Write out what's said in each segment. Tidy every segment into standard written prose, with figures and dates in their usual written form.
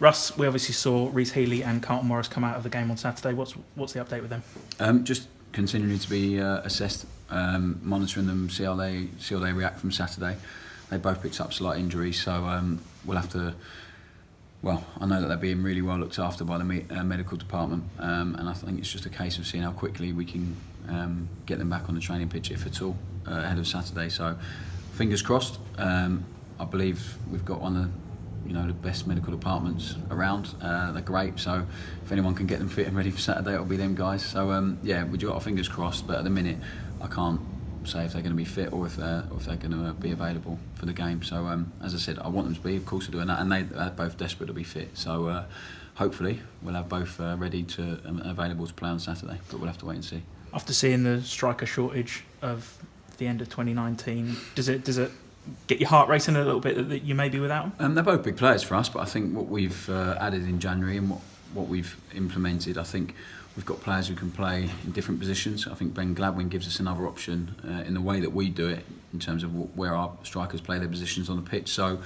Russ, we obviously saw Reece Healey and Carlton Morris come out of the game on Saturday. What's the update with them? Just continuing to be assessed, monitoring them, see how they react from Saturday. They both picked up slight injuries, so we'll have to. Well, I know that they're being really well looked after by the medical department, and I think it's just a case of seeing how quickly we can get them back on the training pitch, if at all, ahead of Saturday. So, fingers crossed. I believe we've got one of the best medical departments around. They're great, so if anyone can get them fit and ready for Saturday, it'll be them guys. So we do got our fingers crossed, but at the minute I can't say if they're going to be fit or if they're going to be available for the game. So as I said, I want them to be, of course, they're doing that, and they're both desperate to be fit. So hopefully we'll have both ready to available to play on Saturday, but we'll have to wait and see. After seeing the striker shortage of the end of 2019, does it get your heart racing a little bit that you may be without them? They're both big players for us, but I think what we've added in January and what we've implemented, I think we've got players who can play in different positions. I think Ben Gladwin gives us another option in the way that we do it, in terms of where our strikers play their positions on the pitch. So,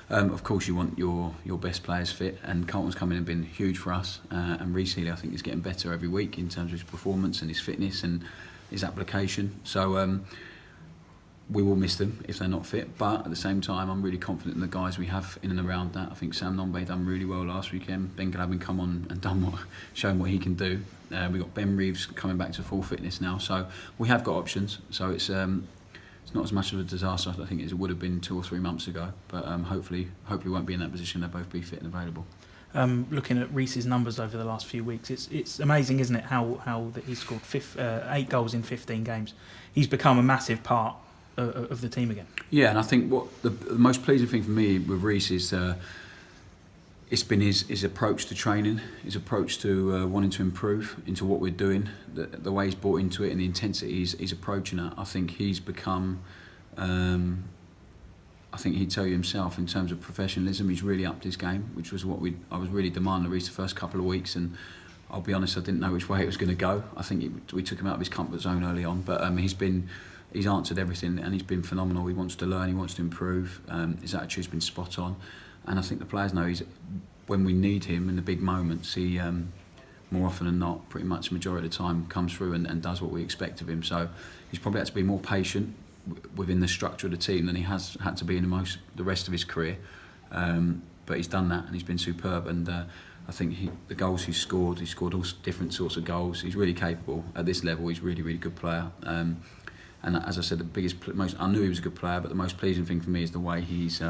of course, you want your best players fit, and Carlton's come in and been huge for us. And Reece Healey, I think, is getting better every week in terms of his performance and his fitness and his application. So, we will miss them if they're not fit, but at the same time I'm really confident in the guys we have in and around that. I think Sam Nombe done really well last weekend. Ben Gladwin come on and shown what he can do. We've got Ben Reeves coming back to full fitness now, so we have got options. So it's not as much of a disaster I think as it would have been 2 or 3 months ago, but hopefully we won't be in that position. They'll both be fit and available. Looking at Reece's numbers over the last few weeks, it's amazing, isn't it, how that he's scored 8 goals in 15 games. He's become a massive part of the team again. Yeah, and I think what the most pleasing thing for me with Reece is it's been his approach to training, his approach to wanting to improve into what we're doing, the way he's bought into it and the intensity he's approaching it. I think he's become, I think he'd tell you himself, in terms of professionalism, he's really upped his game, which was what I was really demanding of Reece the first couple of weeks, and I'll be honest, I didn't know which way it was going to go. I think we took him out of his comfort zone early on, but he's answered everything and he's been phenomenal. He wants to learn, he wants to improve. His attitude's been spot on, and I think the players know when we need him in the big moments, he more often than not, pretty much the majority of the time, comes through and does what we expect of him. So he's probably had to be more patient within the structure of the team than he has had to be in the rest of his career. But he's done that and he's been superb, and I think the goals he scored all different sorts of goals. He's really capable at this level. He's a really, really good player. And as I said, I knew he was a good player, but the most pleasing thing for me is the way he's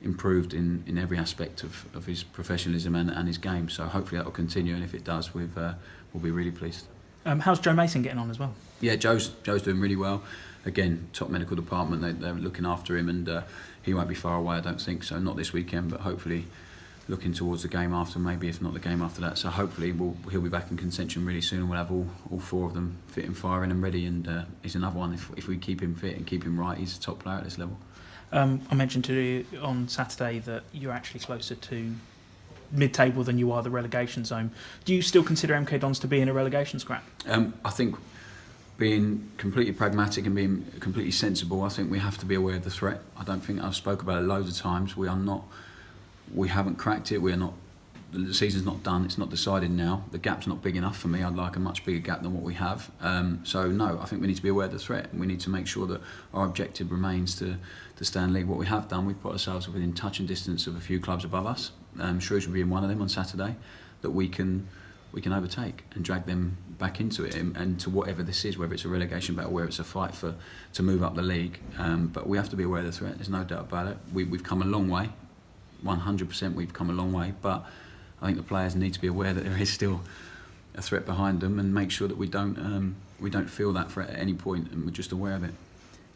improved in every aspect of his professionalism and his game. So hopefully that will continue, and if it does, we'll be really pleased. How's Joe Mason getting on as well? Yeah, Joe's doing really well. Again, top medical department, they're looking after him, and he won't be far away, I don't think. So not this weekend, but hopefully looking towards the game after, maybe if not the game after that. So hopefully he'll be back in contention really soon, and we'll have all 4 of them fit and firing and ready, and he's another one, if we keep him fit and keep him right, he's a top player at this level. I mentioned to you on Saturday that you're actually closer to mid-table than you are the relegation zone. Do you still consider MK Dons to be in a relegation scrap? I think being completely pragmatic and being completely sensible, I think we have to be aware of the threat. I don't think I've spoke about it loads of times. We haven't cracked it. The season's not done. It's not decided now. The gap's not big enough for me. I'd like a much bigger gap than what we have. So no, I think we need to be aware of the threat, and we need to make sure that our objective remains to stay in league. What we have done, we've put ourselves within touch and distance of a few clubs above us. Shrewsbury being one of them on Saturday, that we can overtake and drag them back into it, and to whatever this is, whether it's a relegation battle, whether it's a fight to move up the league. But we have to be aware of the threat. There's no doubt about it. We've come a long way. 100% we've come a long way, but I think the players need to be aware that there is still a threat behind them, and make sure that we don't feel that threat at any point, and we're just aware of it.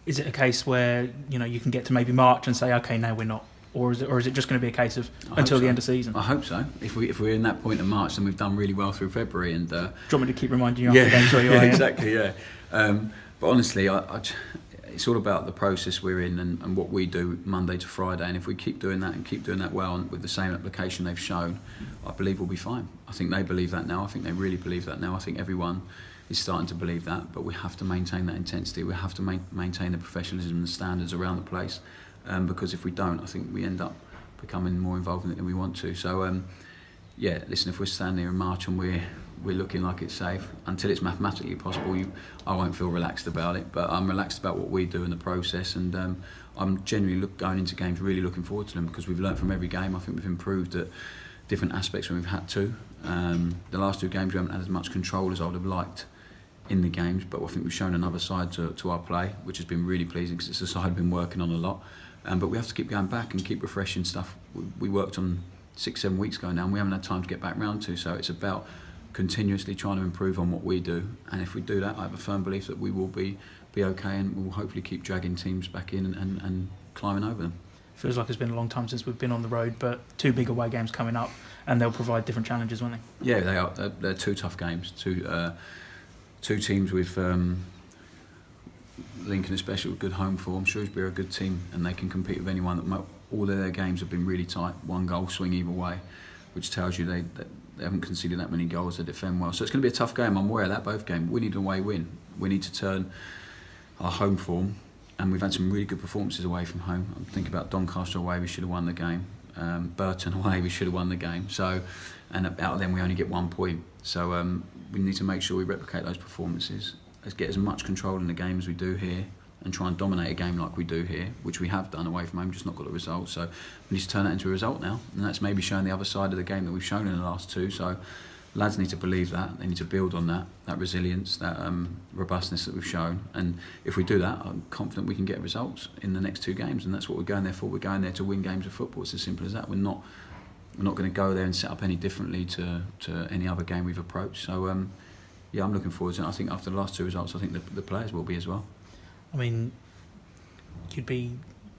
Is it a case where you can get to maybe March and say, okay, no, we're not, or is it just going to be a case of until the end of season? I hope so. If we're in that point in March, then we've done really well through February. And do you want me to keep reminding you after games where you are? Exactly. Yeah. But honestly, it's all about the process we're in and what we do Monday to Friday, and if we keep doing that and keep doing that well and with the same application they've shown, I believe we'll be fine. I think they believe that now. I think they really believe that now. I think everyone is starting to believe that, but we have to maintain that intensity. We have to maintain the professionalism and the standards around the place, because if we don't, I think we end up becoming more involved in it than we want to. So yeah, listen, if we're standing here in March and we're looking like it's safe, until it's mathematically possible, I won't feel relaxed about it. But I'm relaxed about what we do in the process, and I'm genuinely going into games really looking forward to them, because we've learnt from every game. I think we've improved at different aspects when we've had to. The last 2 games we haven't had as much control as I would have liked in the games, but I think we've shown another side to our play, which has been really pleasing, because it's a side we've been working on a lot. But we have to keep going back and keep refreshing stuff we worked on 6-7 weeks ago now, and we haven't had time to get back round to. So it's about continuously trying to improve on what we do, and if we do that, I have a firm belief that we will be okay, and we'll hopefully keep dragging teams back in and climbing over them. Feels like it's been a long time since we've been on the road, but 2 big away games coming up, and they'll provide different challenges, won't they? Yeah, they are. They're 2 tough games. Two teams with Lincoln especially with good home form. Shrewsbury are a good team, and they can compete with anyone. All of their games have been really tight, 1 goal swing either way, which tells you they haven't conceded that many goals. They defend well, so it's going to be a tough game. I'm aware of that. Both games, we need an away win. We need to turn our home form, and we've had some really good performances away from home. I'm thinking about Doncaster away, we should have won the game. Burton away, we should have won the game. So, and out of them we only get 1 point. So we need to make sure we replicate those performances, get as much control in the game as we do here, and try and dominate a game like we do here, which we have done away from home, just not got the result. So we need to turn that into a result now, and that's maybe showing the other side of the game that we've shown in the last 2. So lads need to believe that, they need to build on that resilience, that robustness that we've shown, and if we do that, I'm confident we can get results in the next 2 games, and that's what we're going there for. We're going there to win games of football. It's as simple as that. We're not going to go there and set up any differently to any other game we've approached. So yeah, I'm looking forward to it. I think after the last 2 results, I think the players will be as well. I mean, you'd be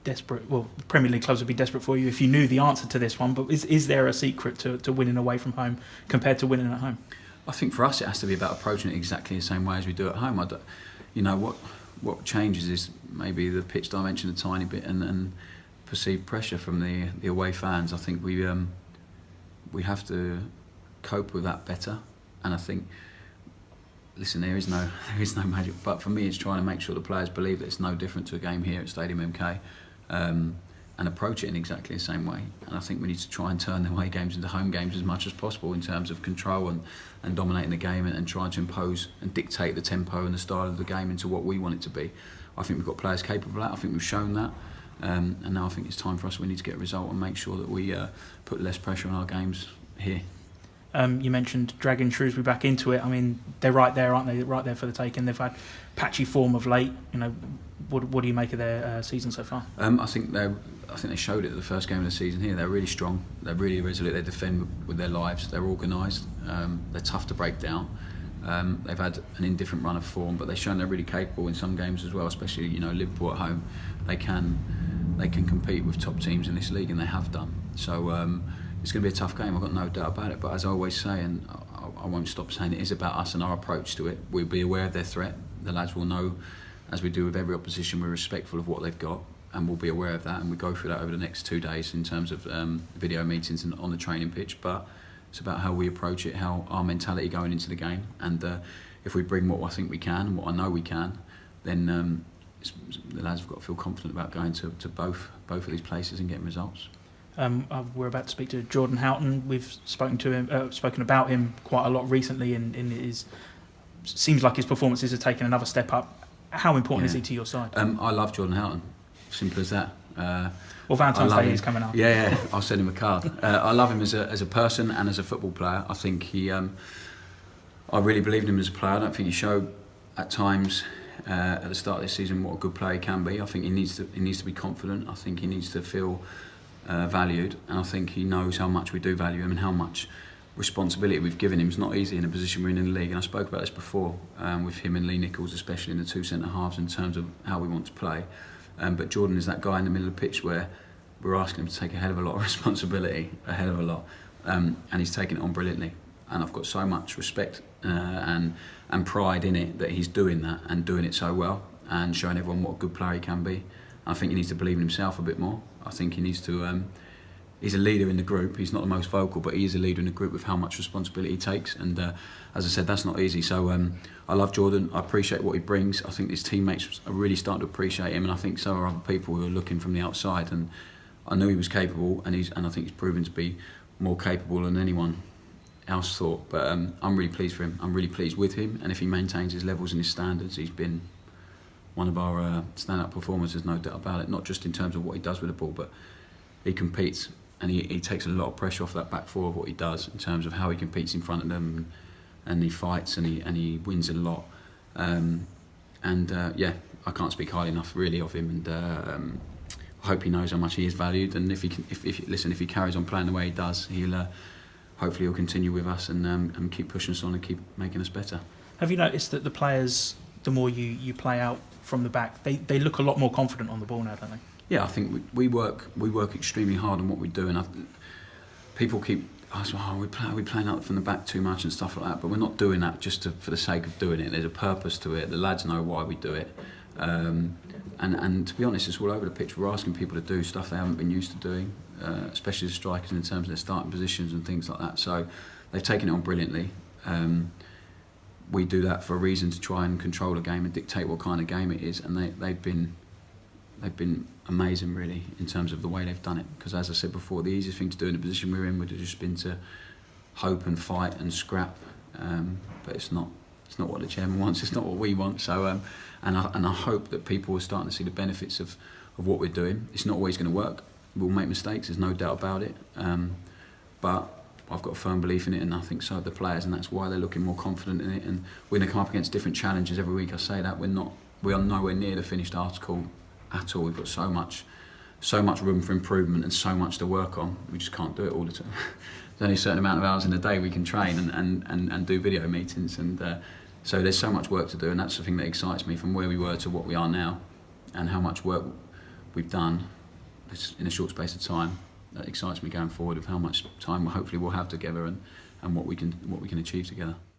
desperate. Well, the Premier League clubs would be desperate for you if you knew the answer to this one. But is there a secret to winning away from home compared to winning at home? I think for us, it has to be about approaching it exactly the same way as we do at home. What changes is maybe the pitch dimension a tiny bit and perceived pressure from the away fans. I think we have to cope with that better, and I think. Listen, there is no magic, but for me it's trying to make sure the players believe that it's no different to a game here at Stadium MK, and approach it in exactly the same way. And I think we need to try and turn the away games into home games as much as possible in terms of control and dominating the game, and trying to impose and dictate the tempo and the style of the game into what we want it to be. I think we've got players capable of that. I think we've shown that, and now I think it's time for us. We need to get a result and make sure that we put less pressure on our games here. You mentioned dragging Shrewsbury back into it. I mean, they're right there, aren't they? Right there for the taking. They've had patchy form of late. You know, what do you make of their season so far? I think they showed it at the first game of the season here. They're really strong. They're really resolute. They defend with their lives. They're organised. They're tough to break down. They've had an indifferent run of form, but they've shown they're really capable in some games as well. Especially Liverpool at home. They can compete with top teams in this league, and they have done. So. It's going to be a tough game, I've got no doubt about it, but as I always say, and I won't stop saying, it is about us and our approach to it. We'll be aware of their threat. The lads will know, as we do with every opposition, we're respectful of what they've got, and we'll be aware of that, and we go through that over the next 2 days in terms of video meetings and on the training pitch. But it's about how we approach it, how our mentality going into the game, and if we bring what I think we can and what I know we can, then the lads have got to feel confident about going to both of these places and getting results. We're about to speak to Jordan Houghton. We've spoken about him quite a lot recently, in his seems like his performances have taken another step up. How important is he to your side? I love Jordan Houghton. Simple as that. Well, Valentine's Day is coming up. Yeah, I'll send him a card. I love him as a person and as a football player. I think he. I really believe in him as a player. I don't think he showed at times at the start of this season what a good player he can be. I think he needs to be confident. I think he needs to feel. Valued, and I think he knows how much we do value him and how much responsibility we've given him. It's not easy in a position we're in the league, and I spoke about this before with him and Lee Nichols, especially in the 2 centre halves in terms of how we want to play. But Jordan is that guy in the middle of the pitch where we're asking him to take a hell of a lot of responsibility, and he's taking it on brilliantly. And I've got so much respect and pride in it that he's doing that and doing it so well and showing everyone what a good player he can be. I think he needs to believe in himself a bit more. I think he needs to. He's a leader in the group. He's not the most vocal, but he is a leader in the group with how much responsibility he takes. And as I said, that's not easy. So I love Jordan. I appreciate what he brings. I think his teammates are really starting to appreciate him, and I think so are other people who are looking from the outside. And I knew he was capable, and I think he's proven to be more capable than anyone else thought. But I'm really pleased for him. I'm really pleased with him, and if he maintains his levels and his standards, he's been one of our stand-up performers. There's no doubt about it. Not just in terms of what he does with the ball, but he competes, and he takes a lot of pressure off that back four of what he does in terms of how he competes in front of them, and he fights, and he wins a lot. Yeah, I can't speak highly enough really of him, and I hope he knows how much he is valued. And if he carries on playing the way he does, hopefully he'll continue with us and keep pushing us on and keep making us better. Have you noticed that the players, the more you play out from the back, they look a lot more confident on the ball now, don't they? Yeah, I think we work extremely hard on what we do, and people keep asking, we're playing out from the back too much and stuff like that, but we're not doing that just for the sake of doing it. There's a purpose to it. The lads know why we do it, and to be honest, it's all over the pitch. We're asking people to do stuff they haven't been used to doing, especially the strikers in terms of their starting positions and things like that. So they've taken it on brilliantly. We do that for a reason, to try and control the game and dictate what kind of game it is, and they've been amazing really in terms of the way they've done it. Because as I said before, the easiest thing to do in the position we're in would have just been to hope and fight and scrap, but it's not what the chairman wants. It's not what we want. So and I hope that people are starting to see the benefits of what we're doing. It's not always going to work. We'll make mistakes. There's no doubt about it. But I've got a firm belief in it, and I think so have the players, and that's why they're looking more confident in it. And we're going to come up against different challenges every week. I say that we are nowhere near the finished article at all. We've got so much room for improvement and so much to work on. We just can't do it all the time. There's only a certain amount of hours in a day we can train and do video meetings, and so there's so much work to do, and that's the thing that excites me from where we were to what we are now, and how much work we've done in a short space of time. That excites me going forward, of how much time hopefully we'll have together, and what we can achieve together.